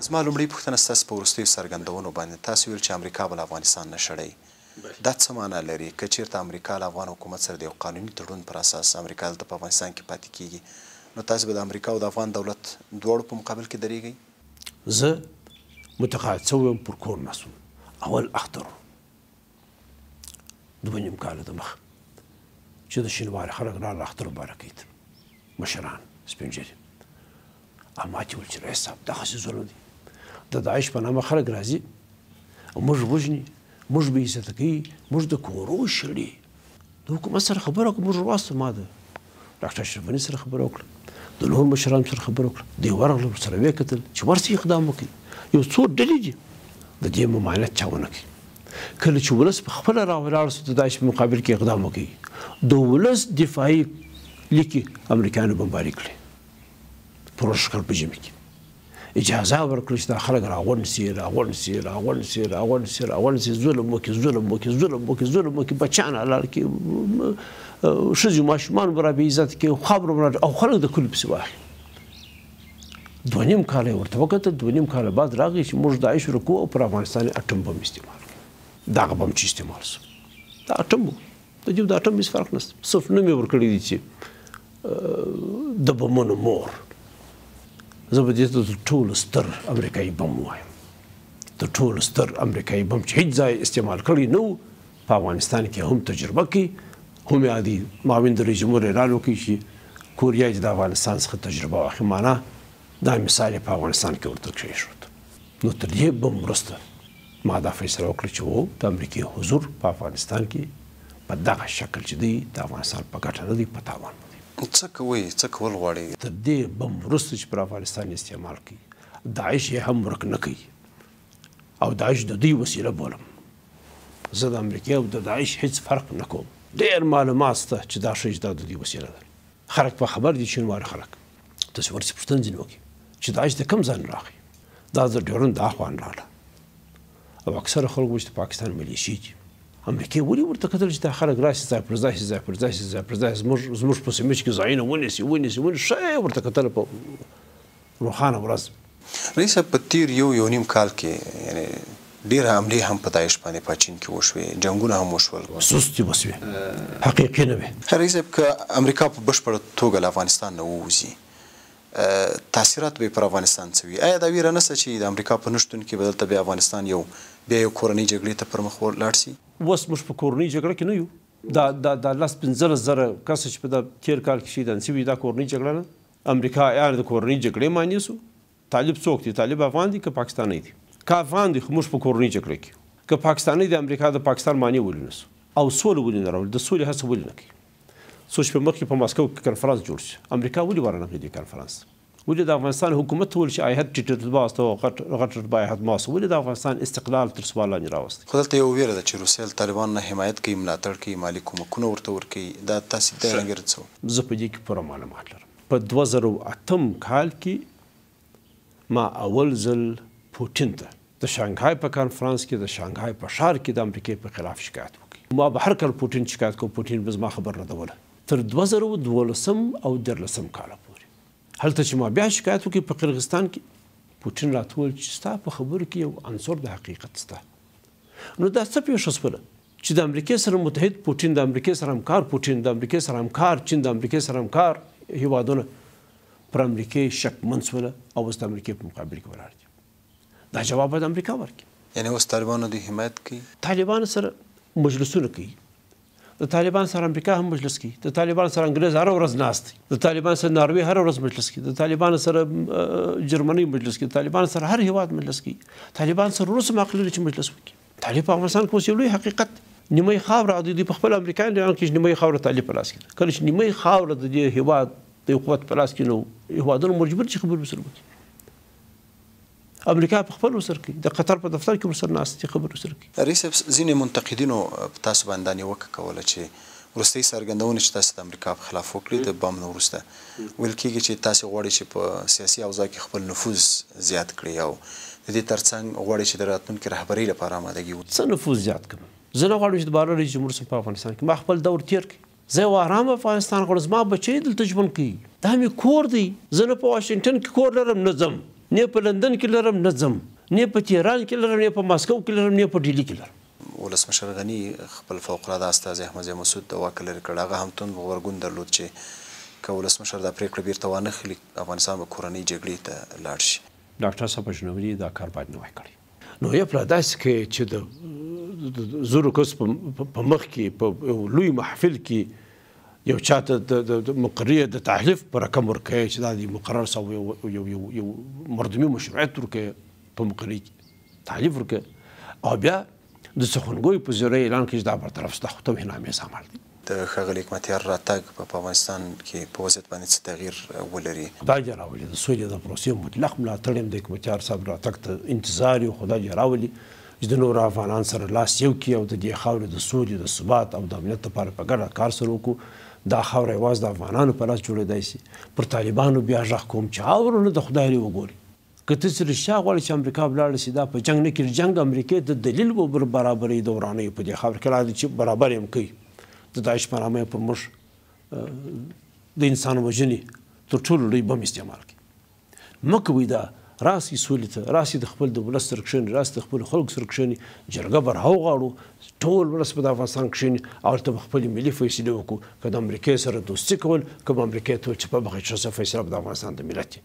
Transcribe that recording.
زما لومړۍ پوښتنه ستاسو په وروستیو څرګندونو باندې تاسو ویل چې امریکا به له افغانستان نه شړئ دا څه معنا لري که چېرته امریکا له افغان حکومت سره د یو قانوني تړون پر اساس امریکا دلته په افغانستان کې پاتې کیږي نو تاسو به د امریکا او د افغان دولت دواړو په مقابل کې درېږئ زه متقاعد شوی یم پر کور ناست وم اول اختر دوه نیم کاله د مخه چې د شینواري خلک راغله اختر مبارک کړي مشران سپین ږیري ما چې ویل چې رئیس صاحب دغسې ظلم دی د داعش په نامه خلک راځي او موږ وژني موږ بې عزته کوي موږ د کورو شړي د حکومت سره خبره وکړه موږ ورواستو ما د ډاکټر اشرف غني سره خبره وکړه د نورو مشرانو سره خبره وکړه دوی ورغله ورسره ویې کتل چې ورسې اقدام وکړي یو څو ډلې دي د دې ممانعت چا ونه کوي کله چې ولس په خپله راولاړ سو د داعش په مقابل کې اقدام وکړي د ولس دفاعي لیکې امریکایانو بمباري کړي پروشکل په ژمي کې اجازه ورکړه چې دا خلک راغونډ سي ظلم وکړي بچیان حلال کړي ښځې ماشومان به را بې عزته کړي خاوره به او خلک د کلي پسې واخلي دوه نیم کاله یې ورته وکتل دوه نیم کاله بعد راغی چې موږ داعش ورکوو او پر افغانستان یې اټم بم استعمال کړو دغه بم چې استعمال سو دا اټم و د دې د اټم هېڅ فرق نشته صرف نوم یې ورکړی دی چې د بمونو مور زه به دې ته تر ټولو ستر امریکایي بم وایم تر ټولو ستر امریکایي بم چې هېڅ ځای استعمال کړی نه و په افغانستان کې هم تجربه کړي هم عادي معاون د رئیس جمهور اعلان وکړي چې کوریا چې د افغانستان څخه تجربه واخلي معنا دا مثال یې په افغانستان کې ورته کېښود نو تر دې بم وروسته ما دا فیصله وکړه چې و د امریکې حضور په افغانستان کې په دغه شکل چې دی د افغانستان په ګټه نه دی په تاوان څه کوئ څه کول غواړئ تر دې بم وروسته چې پر افغانستان استعمال کوي داعش یې هم ورک نه کوي او داعش د دوی وسیله بولم زه د امریکې او د داعش هېڅ فرق نه کوم ډېر معلومات شته چې دا ښیي چې دا د دوی وسیله ده خلک په خبر دي شینواري خلک تاسې ورسې پوښتنه ځینې وکړي چې داعش د کوم ځای نه راغی دا د ډیورنډ اخوا نه راغله او اکثره خلک وایي چې د پاکستان ملیشې دي امریکې ولې ورته کتل چې دا خلک راشي ځای پر ځای زموږ په سیمه کې ځایونه ونیسي ښه ورته کتل په روښانه ورځ رئیس صاحب په تیر یو نیم کال کې یعنی ډېرې حملې هم په داعش باندې په چین کې وشوې جنګونه هم وشول سستې وسوې حقیقي نه وې رئیس صاحب که امریکا په بشپړه توګه له افغانستان نه ووځي تاثیرات به پر افغانستان څه وي آیا دا ویره نشته چې د امریکا په نشتون کې به دلته بیا افغانستان بیا یو کورنۍ جګړې ته پر مخ لاړ شي اوس موږ په کورنۍ جګړه کې نه یو دا لس 15 زره کسه چې په دا تېر کال کې شهیدان شوي دا کورنۍ جګړه نه امریکایان د کورنۍ جګړې معنی سو طالب څوک دی طالب افغان دی که پاکستانی دی که افغان دی خو موږ په کورنۍ جګړه کې که پاکستانی دی امریکا د پاکستان معنی ولې نسو او سوله ولې نه راوړي د سولې هڅه ولې نه کوي څو شپې مخکې په ماسکو کې کنفرانس جوړ شي امریکا ولې ورنغی دې کنفرانس ولې د افغانستان حکومت ته ویل چې هیات ټیټ باست او غټ رتبه هیات ماس ولې د افغانستان استقلال تر سوال لاندې راوست خو دلته یو ویره ده چې روسیه طالبان نه حمایت کوي ملاتړ کوي مالي کومکونه ورته ورکوي دا تاسې د رنګ څه زه په دې کې پوره معلومات لرم په 2008 کال کې ما اول ځل پوټین ته د شانګهای په کانفرانس کې د شانګهای په ښار کې د امریکې په خلاف شکایت وکړ ما به هر کله پوټین شکایت کوم پوټین به زما خبر ردوله تر 2012 او 13 کاله هلته چې ما بیا شکایت وکړي په قرغستان کې پوټین راته وویل چې ستا په خبرو کې یو عنصر د حقیقت شته نو دا څه پېښه شوله چې د امریکې سره متحد پوټین د امریکې سره همکار پوټین د امریکې سره همکار چین د امریکې سره همکار هیوادونه پر امریکې شکمن شوله او اوس د امریکې په مقابل کې ولاړ دي دا جواب باید امریکا ورکړي یعنې اوس طالبانو دوی حمایت کوي طالبانو سره مجلسونه کوي د طالبان سره امریکا هم مجلس کوي د طالبان سره انګریز هر ورځ ناست دی د طالبان سره ناروې هر ورځ مجلس کوي د طالبان سره جرمني مجلس کوي طالبان سره هر هیواد مجلس کوي طالبان سره روس معقول چې مجلس وکړي طالب په افغانستان کې اوس یو لوی حقیقت نیمه خاوره د دوی په خپل امریکایان اعلان کړي چې نیمه خاوره طالب په لاس کې ده کله چې نیمه خاوره د دې هیواد د قوت په لاس کې نو هیوادونه مجبور چې خبرې ورسره وکړي امریکا په خپل ورسره کوي د قطر په دفتر کې ورسره ناست دي خبرې ورسره کوي رئیس صاحب ځینې منتقدینو په تاسو باندې نیوکه کوله چې وروستۍ څرګندونې چې تاسو د امریکا په خلاف وکړې د بم نه وروسته ویل کېږي چې تاسو غواړئ چې په سیاسي اوضاع کې خپل نفوذ زیات کړئ او د دې ترڅنګ غواړئ چې د راتلونکي رهبرۍ لپاره آمادګي وکړئ څه نفوذ زیات کړم زه نه غواړم چې دوباره رئیس جمهور صاحب په افغانستان کې ما خپل دور تېر کړي زه یو ارام افغانستان غواړم زما بچی دلته ژوند کوي دا مې کور دی زه نه په واشنګټن کې کور لرم نه ځم نه په لندن کې لرم نه ځم، نه په تهران کې لرم، نه په ماسکو کې لرم، نه په ډیلي کې لرم. ولسمشر غني خپل فوق العاده استازی احمد مسعود د واک لري کړ. هغه هم توند غبرګون درلود چې که ولسمشر دا پریکړه بیرته وانه خلي افغانستان به کورنۍ جګړې ته لاړ شي. ډاکټر صاحب جنوري دا کار باید نه وای کړی. نو یو پلاداس کې چې د زورو کس په مخ کې په لوی محفل کې یو چاته د مقرریه د تحلیف پر رقم ورکوي چې دا د مقرر سو یو مردمي مشروعیت ورکوي په مقرري تحلیف ورکوي او بیا د سخنګوی په ذریعه اعلان کړي دا برطرف ستا خو توهینامیز عمل دی. د ښاغلي حکمتیار راتګ په افغانستان کې په وضعیت باندې څه تغییر ولري؟ دا یې راولي د سولې د پروسې مطلق ملاتړ یم د حکمتیار صاحب راتګ ته انتظار یو خدای یې راولي چې د نورو افغانان سره لاس یو کړي او د دې خاورې د سولې د ثبات او د امنیت لپاره په ګډه کار سره وکړو. دا خاوره یوازې د افغانانو په لاس جوړېدای شي. پر طالبانو بیا غږ کوم چې اورونه د خدای لري وګوري که ته څه رښتیا غواړې چې امریکا ولاړه شي دا په جنګ نه کېږي. جنګ امریکې د دلیل به برابرۍ د ورانیو په دې خاوره کې راځي چې برابر یم کوي د داعش په نامه پر موږ د انسان وژنې تر ټولو لوی بم استعمال کړي. مه کوئ دا راسي سولې ته، راسي د خپل د ولس سره کښېنئ، راسي د خپلو خلکو سره کښېنئ، جرګه به راوغواړو، ټول ولس به د افغانستان کښېني او هلته به خپلې ملي فیصلې وکړو که د امریکې سره دوستي کول که به امریکې ته ویل چې په بغه فیصله به د افغانستان د ملت